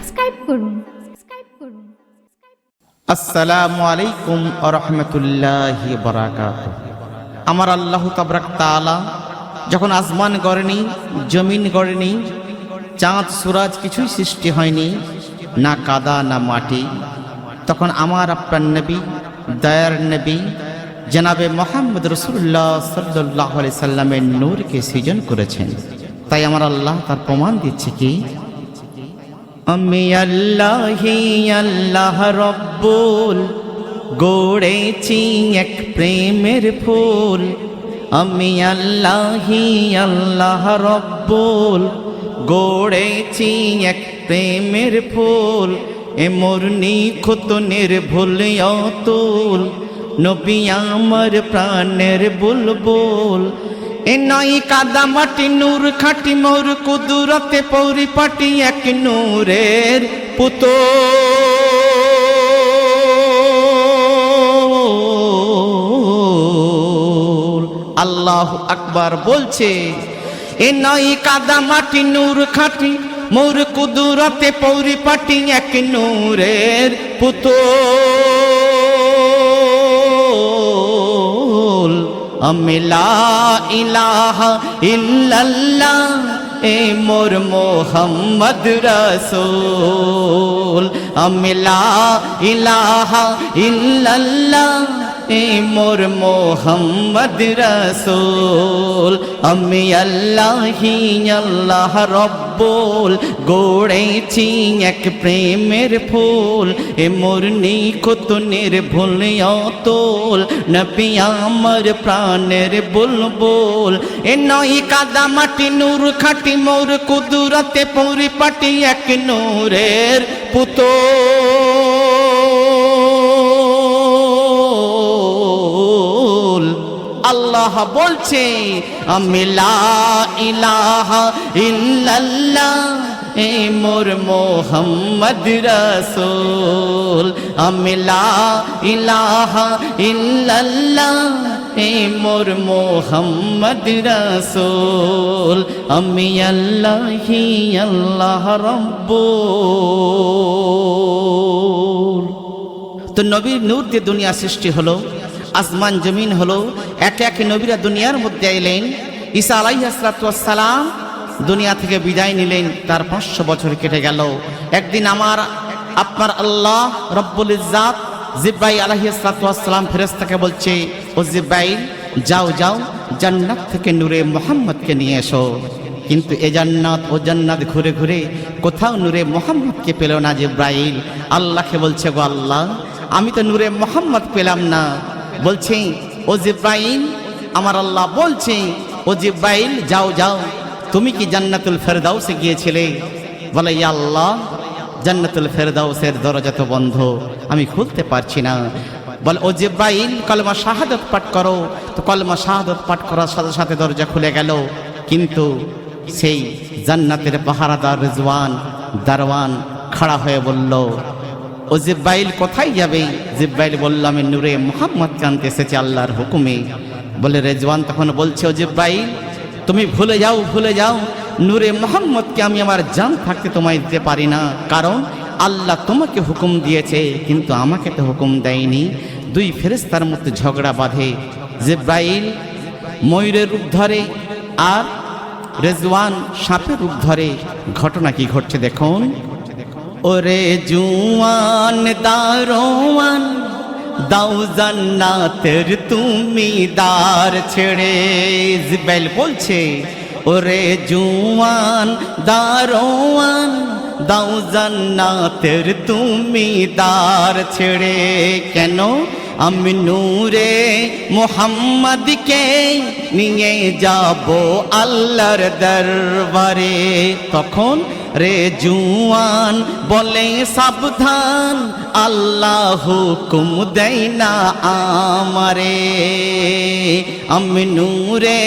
Subscribe করুন। আসসালামু আলাইকুম ওয়া রাহমাতুল্লাহি ওয়া বারাকাতুহু। আমার আল্লাহ তাবারাক তাআলা যখন আসমান গড়েনি, জমিন গড়েনি, চাঁদ সূরজ কিছুই সৃষ্টি হয়নি, না কাদা না মাটি, তখন আমার আপনার নবী, দয়ার নবী জনাবে মুহাম্মদ রাসূলুল্লাহ সাল্লাল্লাহু আলাইহি সাল্লামের নূরকে সৃজন করেছেন। তাই আমার আল্লাহ তার প্রমাণ দিচ্ছে কি, আমি আল্লাহি আল্লাহ রব্বুল গড়েছি এক প্রেমের ফুল। আমি আল্লাহি আল্লাহ রব্বুল গড়েছি এক প্রেমের ফুল। এ মোর নিখুঁত নির্ভুল অতুল, নবী আমার প্রাণের বুলবুল। এ নাই কাদা মাটি নূর খাটি, মোর কুদরতে পরিপাটি এক নূরের পুতুল। আল্লাহু আকবার বলছে, এ নাই কাদা মাটি নূর খাটি, মোর কুদরতে পরিপাটি এক নূরের পুতুল। আমি লা ইলাহা ইল্লাল্লাহ এ মোর মুহাম্মদ রাসূল। আমি লা ইলাহা ইল্লাল্লাহ এ মোর মুহাম্মদ রাসূল। আমি আল্লাহি আল্লাহ রব্বুল গড়েছি এক প্রেমের ফুল। এ মোর নিখুঁত নির্ভুল অতুল, নবী আমার প্রাণের বুলবুল। এ নয় কাদা মাটি নূর খাটি, মোর কুদরতে পরিপাটি এক নূরের পুতুল। আল্লাহ বলছে, আমি লা ইলাহা ইল্লাল্লাহ এ মোর মুহাম্মদ রাসূল। আমি লা ইলাহা ইল্লাল্লাহ এ মোর মুহাম্মদ রাসূল। আমি আল্লাহি আল্লাহ রব্বুল। তো নবীর নূর দিয়ে দুনিয়া সৃষ্টি হলো, আসমান জমিন হলো, এক এক নবীরা দুনিয়ার মধ্যে এলেন। ঈসা আলাইহিস সালাম দুনিয়া থেকে বিদায় নিলেন, তার 500 বছর কেটে গেল। একদিন আমার আপনার আল্লাহ রব্বুল ইজ্জাত জিব্রাইল আলাইহিস সালাম ফেরেশতাকে বলছে, ও জিব্রাইল যাও যাও, জান্নাত থেকে নূরে মুহাম্মদকে নিয়ে এসো। কিন্তু এ জান্নাত ও জান্নাত ঘুরে ঘুরে কোথাও নূরে মুহাম্মদকে পেল না জিব্রাইল। আল্লাহকে বলছে, গো আল্লাহ, আমি তো নূরে মুহাম্মদ পেলাম না। বলছে, ও জিব্রাইল, আমার আল্লাহ বলছে, ও জিব্রাইল যাও যাও, তুমি কি জান্নাতুল ফেরদাউসে গিয়েছিলে? বলে, ইয়া আল্লাহ, জান্নাতুল ফেরদাউসের দরজা তো বন্ধ, আমি খুলতে পারছি না। বলে, ও জিব্রাইল কলমা শাহাদাত পাঠ করো। তো কলমা শাহাদাত পাঠ করার সাথে সাথে দরজা খুলে গেল। কিন্তু সেই জান্নাতের পাহারাদার রিজওয়ান দারওয়ান খাড়া হয়ে বলল, ও জিব্রাইল কোথায় যাবে? জিব্রাইল বলল, আমি নূরে মুহাম্মদকে আনতে এসেছি আল্লাহর হুকুমে। বলে, রেজওয়ান তখন বলছে, ও জিব্রাইল তুমি ভুলে যাও, ভুলে যাও, নূরে মুহাম্মদকে আমি আমার জান থাকতে তোমায় দিতে পারি না। কারণ আল্লাহ তোমাকে হুকুম দিয়েছে, কিন্তু আমাকে তো হুকুম দেয়নি। দুই ফেরেশতার মধ্যে ঝগড়া বাঁধে। জিব্রাইল ময়ূরের রূপ ধরে আর রেজওয়ান সাপের রূপ ধরে। ঘটনা কি ঘটছে দেখুন। ওরে জুয়ান দারোয়ান, দাও জান্নাতের তুমি দ্বার ছেড়ে। জিব্রাইল বলছে, ওরে জুয়ান দারোয়ান, দাও জান্নাতের তুমি দ্বার ছেড়ে। কেন? আমি নূরে মুহাম্মদকে নিয়ে যাব আল্লাহর দরবারে। তখন রে জুয়ান বলে, সাবধান, আল্লাহ হুকুম দেয় না আমারে। আমি নূরে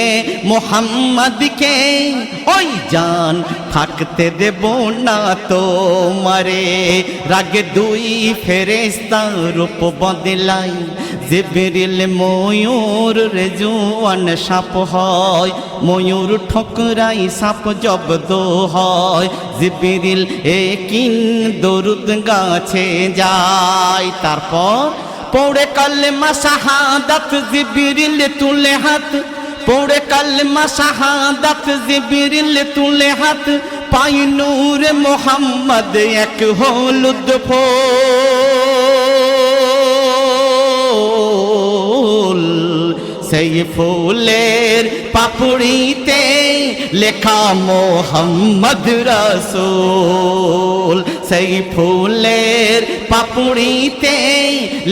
মুহাম্মদকে ওই জান থাকতে দেব না তোমারে। রাগে দুই ফেরেশতা রূপ বদলাই, জিবরিল ময়ূর, রেজওয়ান সাপ হয়। ময়ূর ঠকরাই সাপ জব্দ হয়। জিবরিল একিন দরুদ গাছে যায়। তারপর পড়ে কালেমা শাহাদাত জিবরিল তুলে হাত, পড়ে কালেমা শাহাদাত জিবরিল তুলে হাত, পাই নূর মোহাম্মদ এক হলুদ ফুল, সেই ফুলের পাপড়িতে লেখা মোহাম্মদ রাসূল, সেই ফুলের পাপড়িতে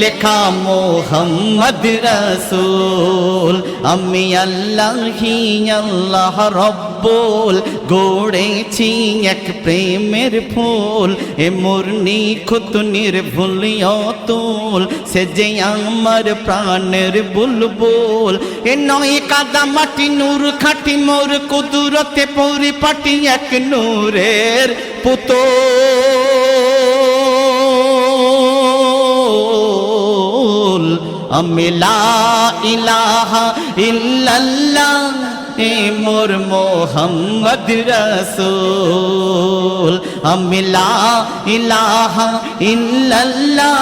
লেখা মোহাম্মদ রাসূল। আমি আল্লাহি আল্লাহ রব্বুল গড়েছি এক প্রেমের ফুল, এ মোর নিখুঁত নির্ভুল অতুল, সে যে আমার প্রাণের বুলবুল। এ নয় কাদা মাটি নূর খাটি মোর কুদরতে পরিপাটি এক নূরের পুতুল। আমি লা ইলাহা ইল্লাল্লাহ এ মোর মোহাম্মদ রাসূল, আমি লা ইলাহা ইল্লাল্লাহ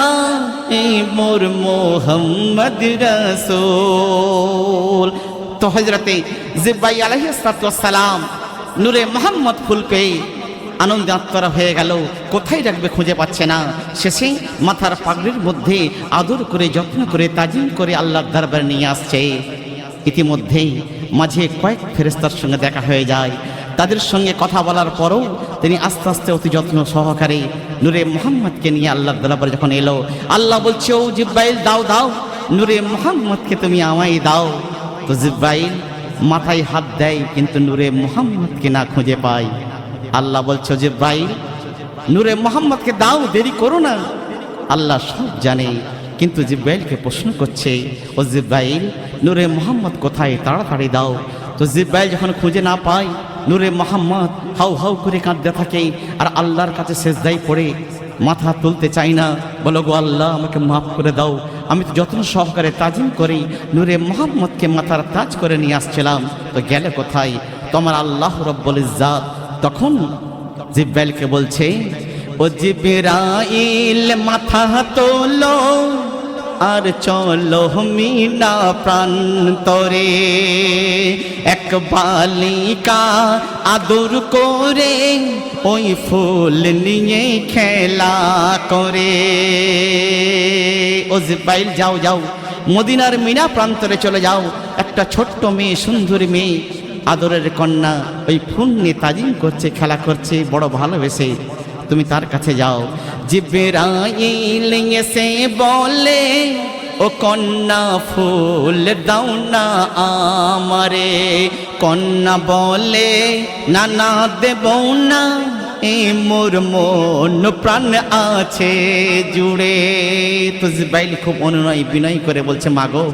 এ মোর মোহাম্মদ রাসূল। তো হযরতে জিব্রাইল আলাইহিস সালাম নূরে মোহাম্মদ ফুল পেয়ে আনন্দে আত্মরা হয়ে গেল, কোথায় রাখবে খুঁজে পাচ্ছে না। শেষে মাথার পাগড়ির মধ্যে আদর করে যত্ন করে তাজিম করে আল্লাহর দরবারে নিয়ে আসছে। ইতিমধ্যেই মাঝে কয়েক ফেরেশতার সঙ্গে দেখা হয়ে যায়। তাদের সঙ্গে কথা বলার পরও তিনি আস্তে আস্তে অতি যত্ন সহকারে নূরে মোহাম্মদকে নিয়ে আল্লাহর দরবারে যখন এলো, আল্লাহ বলছে, ও জিব্রাইল দাও দাও, নূরে মোহাম্মদকে তুমি আমায় দাও। তো জিব্রাইল মাথায় হাত দেয়, কিন্তু নূরে মোহাম্মদকে না খুঁজে পায়। আল্লাহ বলছে, জিব্রাইল নূরে মোহাম্মদকে দাও, দেরি করো না। আল্লাহ সব জানে, কিন্তু জিব্রাইলকে প্রশ্ন করছে, ও জিব্রাইল নূরে মোহাম্মদ কোথায়, তাড়াতাড়ি দাও। তো জিব্রাইল যখন খুঁজে না পায়, নূরে মোহাম্মদ হাউ হাউ করে কাঁদতে থাকে আর আল্লাহর কাছে সেজদায় পড়ে মাথা তুলতে চাই না। বলো গো আল্লাহ, আমাকে মাফ করে দাও, আমি তো যত্ন সহকারে তাজিম করি নূরে মোহাম্মদকে মাথার তাজ করে নিয়ে আসছিলাম, তো গেলে কোথায়? তোমার আল্লাহ রব্বুল ইজ্জাত তখন জিব্রাইলকে বলছে, ও জিবরাইল মাথা তোলো আর চলো মিনা প্রান্তরে, এক বালিকা আদর করে ওই ফুল নিয়ে খেলা করে। ও জিব্রাইল যাও যাও, মদিনার মিনা প্রান্তরে চলে যাও, একটা ছোট্ট মেয়ে, সুন্দরী মেয়ে, আদরের কন্যা, ওই ফুল নিয়ে তাজিম করছে, খেলা করছে, বড় ভালোবেসে, তুমি তার কাছে যাও। জিবরাইল এসে বলে, ও কন্যা ফুল দাও না আমারে। কন্যা বলে, না না দেব না, এ মোর মন প্রাণ আছে জুড়ে। তো জিবরাইল খুব অনুনয় বিনয় করে বলছে, মাগো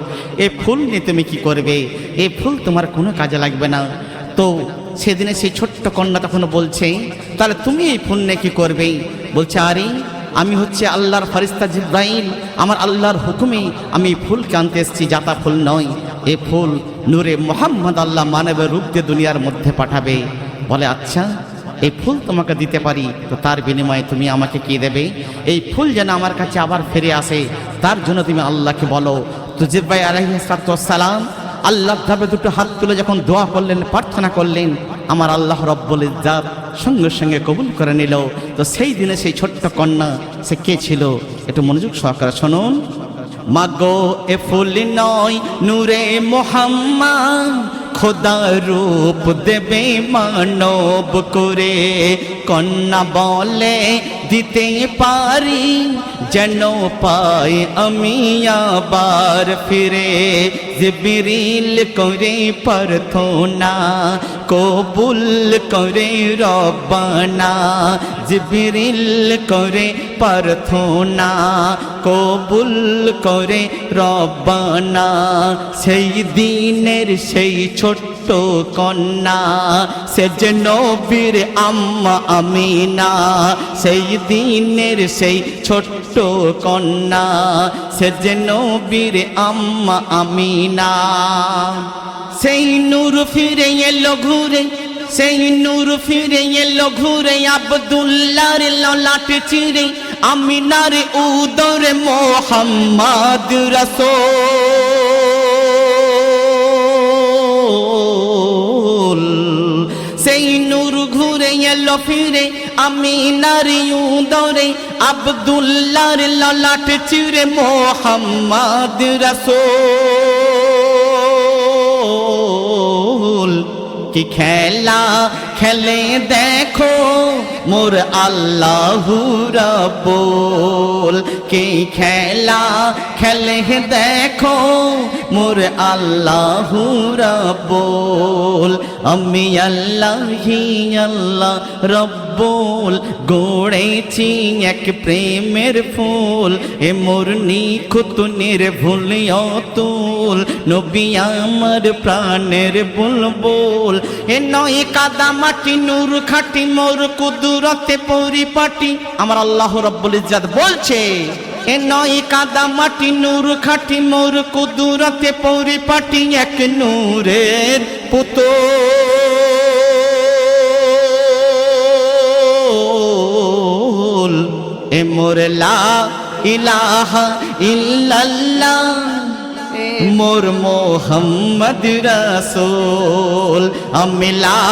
এ ফুল নিয়ে তুমি কি করবে? এ ফুল তোমার কোনো কাজে লাগবে না। তো সেদিনে সেই ছোট্ট কন্যা তখন বলছে, তাহলে তুমি এই ফুল নিয়ে কি করবে? বলছে, আরে আমি হচ্ছে আল্লাহর ফেরেশতা জিবরাইল, আমার আল্লাহর হুকুমে আমি ফুলকে আনতে এসেছি, জাতা ফুল নয়। এই ফুল নূরে মোহাম্মদ আল্লাহ মানবের রূপ দিয়ে দুনিয়ার মধ্যে পাঠাবে। বলে, আচ্ছা এই ফুল তোমাকে দিতে পারি, তো তার বিনিময়ে তুমি আমাকে কি দেবে? এই ফুল যেন আমার কাছে আবার ফিরে আসে, তার জন্য তুমি আল্লাহকে বলো। তো জিবরাইল আলাইহিস সালাম আল্লাহর ধারে দুটো হাত তুলে যখন দোয়া করলেন, প্রার্থনা করলেন, আমার আল্লাহ রব্বুল ইজ্জাত সঙ্গে সঙ্গে কবুল করে নিল। তো সেই দিনে সেই ছোট্ট কন্যা, সে কে ছিল? একটু মনোযোগ সহকারে শুনুন। মাগো এ ফুল নয় নূরে মোহাম্মদ, খোদা রূপ দেবে মানব করে। কন্যা বলে, দিতে পারি যেন পাই আমি আবার ফিরে। জিবরিল করে প্রার্থনা কবুল করে রব্বানা, জিবরিল করে প্রার্থনা কবুল করে রব্বানা। সেই দিনের সেই ছোট্ট কন্যা, সে যে নবীর আম্মা আমিনা। সেই দিনের সেই ছোট্ট কন্যা, সে যে নবীর আম্মা আমিনা। সেই নূর ফিরে এলো ঘুরে, সেই নূর ফিরে এলো ঘুরে আব্দুল্লাহর ললাট চিরে আমিনার উদরে মোহাম্মদ রাসূল সেই নূর ঘুরে এলো ফিরে আমিনার উদরে আব্দুল্লাহর ললাট চিরে মোহাম্মদ রাসূল কি খেলা খেলে দেখো মোর আল্লাহু রাব্বুল কি খেলা খেলে দেখো মোর আল্লাহু রাব্বুল আমি আল্লাহি আল্লাহ রাব্বুল গড়েছি এক প্রেমের ফুল এ মোর নিখুঁত নির্ভুল অতুল নবী আমার প্রাণের বুলবুল এ নয় কাদা মাটি নূর খাটি মোর কুদরতে পরিপাটি আমার আল্লাহ রাব্বুল ইজ্জত বলছে এ নয় কাদা মাটি নূর খাটি মোর কুদরতে পরিপাটি এক নূরের পুতুল এ মোর লা ইলাহা ইল্লাল্লাহ মোর মোহাম্মদ রাসূল আমি লা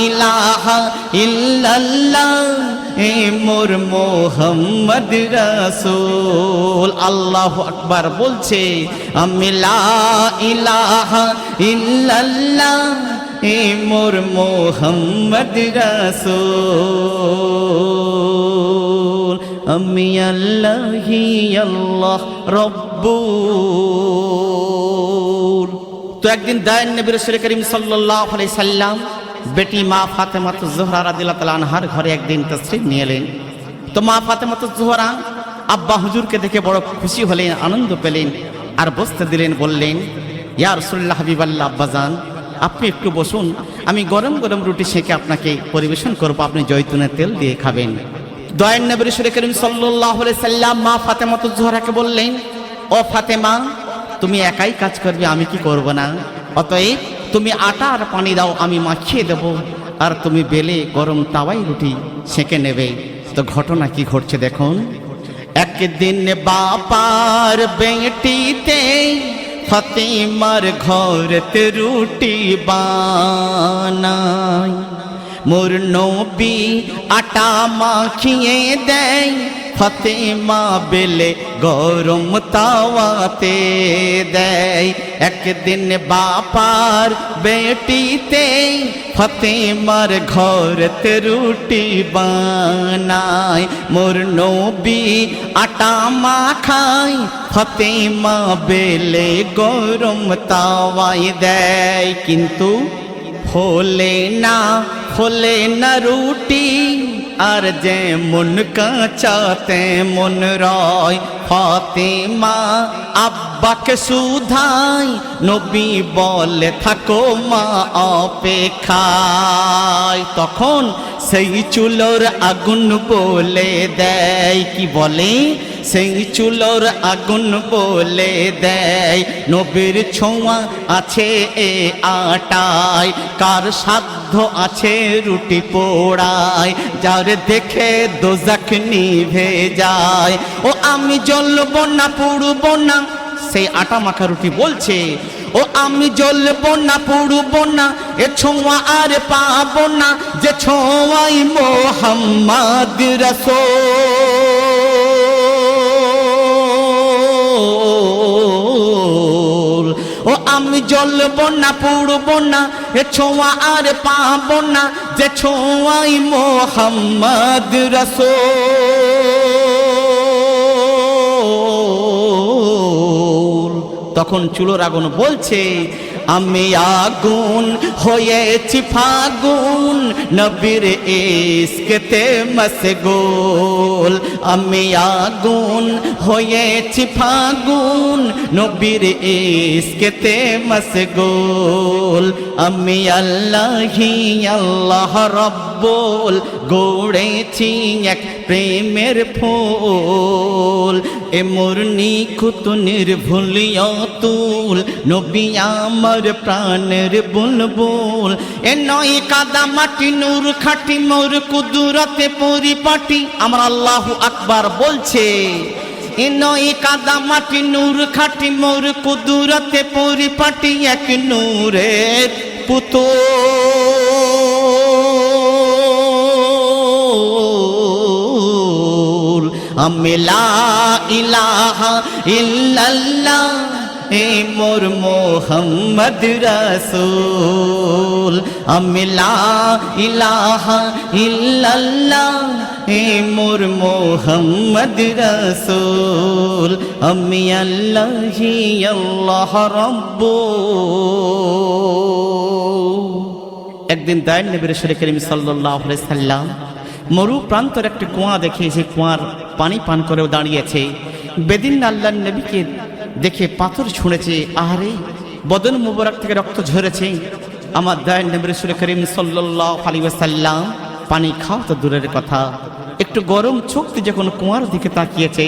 ইলাহা ইল্লাল্লাহ এ মোর মোহাম্মদ রাসূল আল্লাহু আকবার বলছে আমি লা ইলাহা ইল্লাল্লাহ এ মোর মোহাম্মদ রাসূল আমি আল্লাহি আল্লাহ রব্বুল তো একদিন দয়ান নবী রাসূল করিম সাল্লাল্লাহু আলাইহি সাল্লাম বেটি মা ফাতেমাতুজ জোহরা রাদিয়াল্লাহু তাআলা আনহার ঘরে একদিন তাশরীফ নিয়ে এলেন তো মা ফাতেমাতুজ জোহরা আব্বা হুজুরকে দেখে বড় খুশি হলেন আনন্দ পেলেন আর বসতে দিলেন বললেন ইয়া রাসূলুল্লাহ হাবিবাল্লাহ আব্বাজান আপনি একটু বসুন আমি গরম গরম রুটি সেঁকে আপনাকে পরিবেশন করব আপনি জয়তুনের তেল দিয়ে খাবেন দয়ান নবী রাসূল করিম সাল্লাল্লাহু আলাইহি সাল্লাম মা ফাতেমাতুজ জোহরাকে বললেন ও ফাতেমা তুমি একাই কাজ করবে আমি কি করব না অতএব তুমি আটা আর পানি দাও আমি মাখিয়ে দেব আর তুমি বেলে গরম তাওয়ায় রুটি সেঁকে নেবে তো ঘটনা কি ঘটছে দেখুন একদিন বাপার বেটিতে ফাতেমার ঘরেতে রুটি বানায় মোর নবী আটা মাখিয়ে দেয় ফাতেমা বেলে গরম তাওয়াতে দেয় একদিন বাপার বেটিতে ফাতেমার ঘরেতে রুটি বানায় মোর নবী আটা মাখায় ফাতেমা বেলে গরম তাওয়ায় দেয় কিন্তু ফোলে না রুটি আর যেমন কাঁচা তেমন রয় ফাতেমা আব্বাকে সুধাই নবী বলে থাকো মা অপেক্ষায় তখন সেই চুলোর আগুন বলে দেয় কি বলে সেই চুলোর আগুন বলে দেয় নবীর ছোঁয়া আছে এ আটায় কার সাধ্য আছে রুটি পোড়ায় যার দেখে দোজখ নিভে যায় ও আমি জ্বলবো না পুড়বো না সেই আটা মাখা রুটি বলছে ও আমি জ্বলবো না পুড়বো না এ ছোঁয়া আর পাবো না যে ছোঁয়াই মোহাম্মদ রাসূল ও আমি জ্বলবো না পুড়বো না এ ছোঁয়া আর পাবো না যে ছোঁয়াই মোহাম্মদ রাসূল তখন চুলোর আগুন বলছে আমি আগুন হয়েছি ফাগুন নবীর ইশকেতে মশগুল আমি আগুন হয়েছি ফাগুন নবীর ইশকেতে মশগুল আমি আল্লাহি আল্লাহ রব্বুল গড়েছি এক প্রেমের ফুল এ মোর নিখুঁত নির্ভুল অতুল নবী আমার প্রাণের বুলবুল। এ নয় কাদা মাটি নূর খাটি মোর কুদরতে পরিপাটি। আমার আল্লাহু আকবার বলছে, এ নয় কাদা মাটি নূর খাটি মোর কুদরতে পরিপাটি, এক নূরের পুতুল। আমি লা ইলাহা ইল্লাল্লাহ এ মোর মোহাম্মদ রাসূল। আমি লা ইলাহা ইল্লাল্লাহ এ মোর মোহাম্মদ রাসূল। আমি আল্লাহি আল্লাহ রাব্বুল। একদিন দয়াল নবী রাসূল করিম সাল্লাল্লাহু আলাইহি সাল্লাম মরু প্রান্তর একটি কুয়া দেখে সেই কুয়ার পানি পান করেও দাঁড়িয়েছে। বেদিন আল্লাহর নবীকে দেখে পাথর ছুঁড়েছে। আহারে, বদন মুবারক থেকে রক্ত ঝরেছে। আমার দয়াল নবী রাসূল করিম সাল্লাল্লাহু আলাইহি ওয়াসাল্লাম পানি খাওয়া তো দূরের কথা, একটু গরম চোখ দিয়ে যখন কুয়ার দিকে তাকিয়েছে,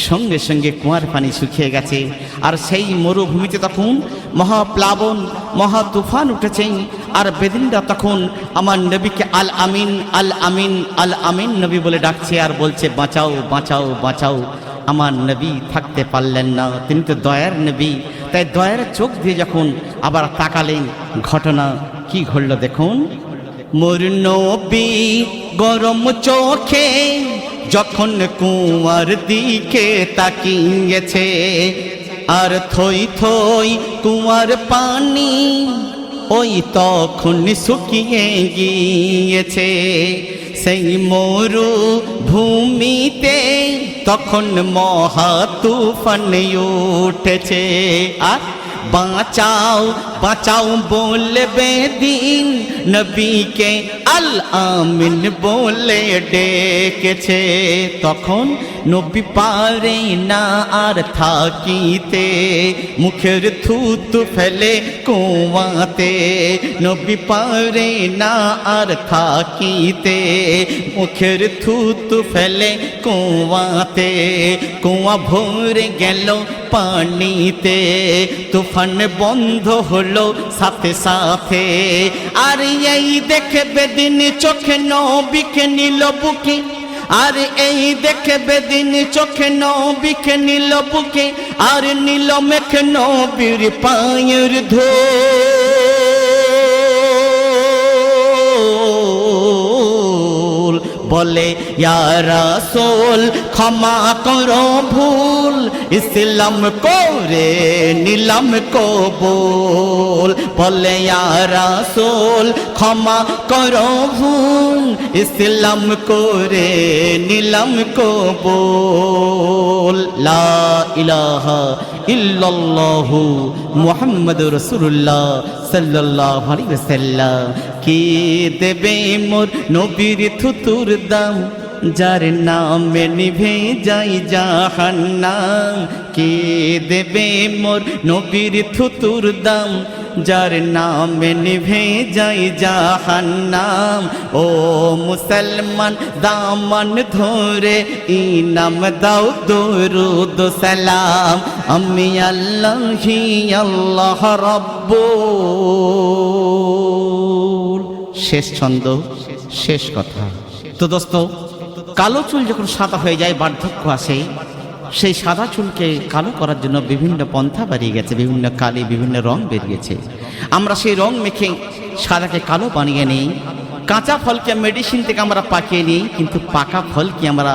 সঙ্গে সঙ্গে কুয়ার পানি শুকিয়ে গেছে। আর সেই মরুভূমিতে তখন মহাপ্লাবন, মহা তুফান উঠেছে। আর বেদিনরা তখন আমার নবীকে আল আমিন, আল আমিন, আল আমিন নবী বলে ডাকছে আর বলছে, বাঁচাও বাঁচাও বাঁচাও। আমার নবী থাকতে পারলেন না, তিনি তো দয়ার নবী। তাই দয়ার চোখ দিয়ে যখন আবার তাকালেন, ঘটনা কি ঘটল দেখুন। মোর নবী গরম চোখে যখন কুয়ার দিকে তাকিয়েছে, আর থই থই কুয়ার পানি ওই তখন শুকিয়ে গিয়েছে। সেই মরু ভূমিতে তখন মহা তুফান উঠেছে। আর বাঁচাও বাঁচাও বলবে দিন নবীকে আল আমিন বলে ডেকেছে। তখন নবী পারে না আর থাকিতে, মুখের থুতু ফেলে কুয়াতে। নবী পারে না আর থাকিতে, মুখের থুতু ফেলে কুয়াতে। কুয়া ভরে গেল পানিতে, তুফান বন্ধ হলো সাথে সাথে। আর এই দেখে বেদিন চোখে নবীকে নিল বুকে। আর এই দেখে বেদিন চোখে নবীকে নিল বুকে। আর নিল মেখে নবীর পায়ের ধুল। বলে ইয়া রাসূল ক্ষমা করো ভুল, ইসলাম করে নিলাম কবুল। বলে ইয়া রাসূল ক্ষমা করো ভুল, ইসলাম করে নিলাম কবুল। লা ইলাহা ইল্লাল্লাহু মুহাম্মাদুর রাসূলুল্লাহ সাল্লাল্লাহু আলাইহি ওয়াসাল্লাম। কি দেবে মোর নবীর থুতুর দাম, যার নামে নিভে যাই জাহান্নাম। কে দেবে মোর নবীর থুতুর দাম, যার নামে নিভে যাই জাহান্নাম। ও মুসলমান দামান ধরে ইনাম দাও দরুদ সালাম। আমি আল্লাহি আল্লাহ রাব্বুল। শেষ ছন্দ, শেষ কথা। তো দোস্ত, কালো চুল যখন সাদা হয়ে যায়, বার্ধক্য আসে, সেই সাদা চুলকে কালো করার জন্য বিভিন্ন পন্থা বেরিয়ে গেছে, বিভিন্ন কালি, বিভিন্ন রং বেরিয়েছে। আমরা সেই রং মেখে সাদাকে কালো বানিয়ে নিই। কাঁচা ফলকে মেডিসিন থেকে আমরা পাকিয়ে নিই, কিন্তু পাকা ফল কি আমরা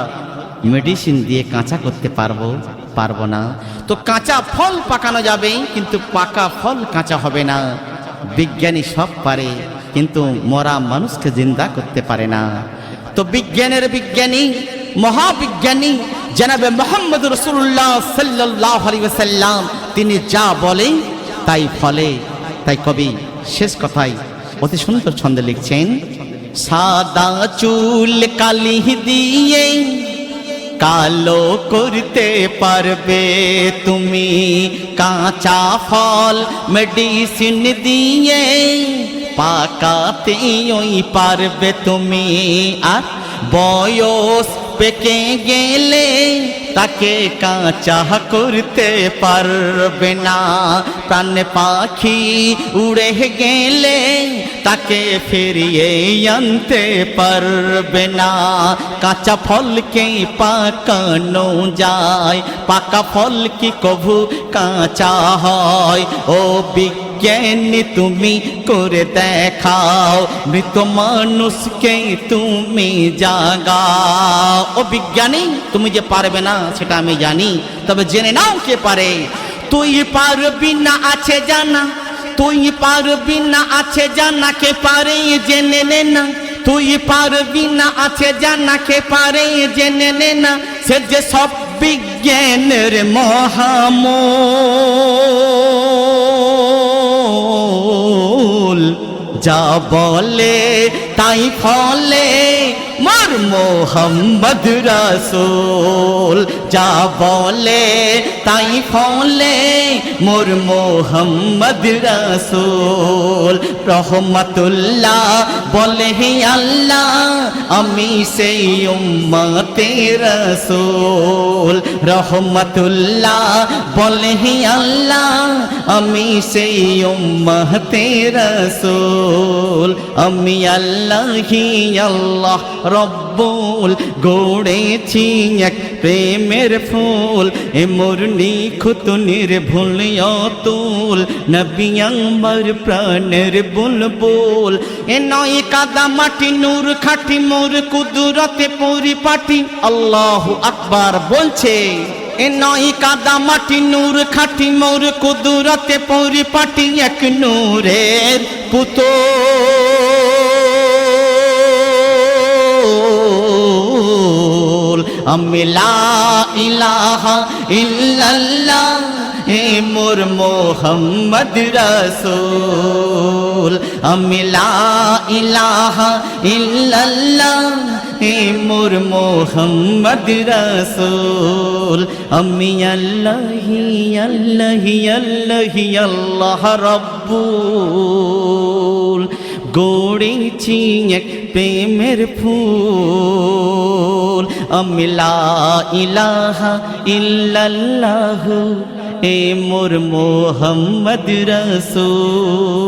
মেডিসিন দিয়ে কাঁচা করতে পারবো না। তো কাঁচা ফল পাকানো যাবে, কিন্তু পাকা ফল কাঁচা হবে না। বিজ্ঞানী সব পারে, কিন্তু মরা মানুষকে জিন্দা করতে পারে না। তো বিজ্ঞানের বিজ্ঞানী, মহাবিজ্ঞানী জনাবে মুহাম্মদ রাসূলুল্লাহ সাল্লাল্লাহু আলাইহি ওয়াসাল্লাম, তিনি যা বলেন তাই ফলে। তাই কবি শেষ কথায় অতি সুন্দর ছন্দে লিখছেন, সাদা চুল কালি দিয়ে কালো করতে পারবে তুমি, কাঁচা ফল মেডিসিন দিয়ে পাকাতে ওই পারবে তুমি। আর বয়স পেকে গেলে তাকে কাঁচা করতে পারবে না। প্রাণ পাখি উড়ে গেলে তাকে ফিরিয়ে আনতে পারবে না। কাঁচা ফলকে পাকানো যায়, পাকা ফল কি কভু কাঁচা হয়? ও বিজ্ঞানী তুমি করে দেখাও, মৃত মানুষকে তুমি জাগাও। ও বিজ্ঞানী তুমি যে পারবে না সেটা আমি জানি, তবে জেনে নাও কে পারে। তুই পারবি না আছে জানা, তুই পারবি না আছে জানা, কে পারে জেনে নে না। তুই পারবি না আছে জানা, কে পারে জেনে নে না। সে যে সব বিজ্ঞানের মহামূল, যা বলে তাই ফলে মোর মোহাম্মদ রাসূল। যা বলে তাই ফলে মোর মোহাম্মদ রাসূল। রহমাতুল্লাহ বলে হে আল্লাহ আমি সেই উম্মতে রাসূল। রহমাতুল্লাহ বলে হে আল্লাহ আমি সেই উম্মতে রাসূল। আমি আল্লাহি আল্লাহ রব্বুল গড়েছি এক প্রেমের ফুল। এ মোর নিখুঁত নির্ভুল অতুল, নবী আমার প্রাণের বুলবুল। এ নয় কাদা মাটি নূর খাটি মোর কুদরতে পরিপাটি। আল্লাহু আকবার বলছে, এ নয় কাদা মাটি নূর খাটি মোর কুদরতে পরিপাটি। এক নূরের পুতুল। আমি লা ইলাহা ইল্লাল্লাহ হে মোর মোহাম্মদ রাসূল। আমি লা ইলাহা ইল্লাল্লাহ হে মোর মোহাম্মদ রাসূল। আমি আল্লাহি আল্লাহি আল্লাহি আল্লাহ রব্বুল গড়েছি এক প্রেমের ফুল। আমি লা ইলাহা ইল্লাল্লাহ এ মোর মোহাম্মদ রাসূল।